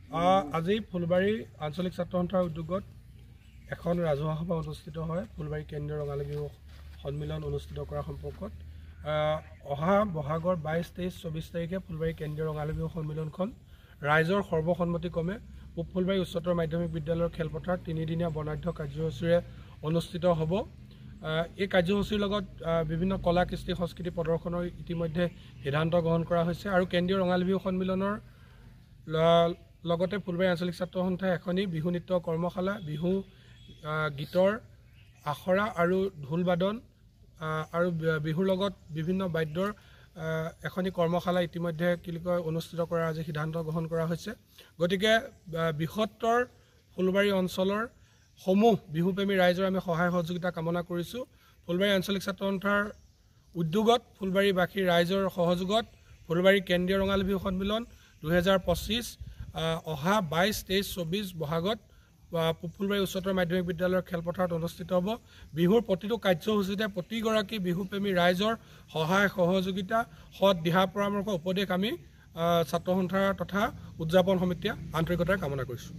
আজি ফুলবাৰী আঞ্চলিক ছাত্ৰ সন্থাৰ উদ্যোগত এখন ৰাজহুৱা সভা অনুষ্ঠিত হয়। ফুলবাৰী কেন্দ্ৰীয় ৰঙালী বিহু সন্মিলন অনুষ্ঠিত কৰাৰ সম্পৰ্কত অহা বহাগৰ 22, 23, 24 তাৰিখে ফুলবাৰী কেন্দ্ৰীয় ৰঙালী বিহু সন্মিলনখন ৰাইজৰ সৰ্বসন্মতিক্ৰমে পূব ফুলবাৰী উচ্চতৰ মাধ্যমিক বিদ্যালয়ৰ খেলপথাৰত 3দিনীয়া বৰ্ণাঢ্য কাৰ্যসূচীৰে অনুষ্ঠিত হ'ব। এই কাৰ্যসূচীৰ লগত বিভিন্ন কলা কৃষ্টি সংস্কৃতি প্ৰদৰ্শনৰ ইতিমধ্যে সিদ্ধান্ত গ্ৰহণ কৰা হৈছে আৰু কেন্দ্ৰীয় ৰঙালী বিহু সন্মিলনৰ লগতে ফুলবাৰী আঞ্চলিক ছাত্ৰ সন্থাই এখনি বিহু নৃত্য কৰ্মশালা, বিহু গীতৰ আখৰা আৰু ঢোল বাদন আৰু বিহুৰ লগত বিভিন্ন বাদ্যৰ এখনি কৰ্মশালা ইতিমধ্যে অনুষ্ঠিত কৰাৰ আজি সিদ্ধান্ত গ্ৰহণ কৰা হৈছে। গতিকে বৃহত্তৰ ফুলবাৰী অঞ্চলৰ সমূহ বিহুপ্ৰেমী ৰাইজৰ আমি সহায় সহযোগিতা কামনা কৰিছোঁ। ফুলবাৰী আঞ্চলিক ছাত্ৰ সন্থাৰ উদ্যোগত ফুলবাৰীবাসী ৰাইজৰ সহযোগত ফুলবাৰী কেন্দ্ৰীয় ৰঙালী বিহু সন্মিলন 2025 অহা 22, 23, 24 বহাগত পূব ফুলবাৰী উচ্চতৰ মাধ্যমিক বিদ্যালয়ৰ খেলপথাৰত অনুষ্ঠিত হ'ব। বিহুৰ প্ৰতিটো কাৰ্যসূচীতে প্ৰতিগৰাকী বিহুপ্ৰেমী ৰাইজৰ সহায় সহযোগিতা, সৎ দিহা পৰামৰ্শ, উপদেশ আমি ছাত্ৰ সন্থাৰ তথা উদযাপন সমিতিয়ে আন্তৰিকতাৰে কামনা কৰিছোঁ।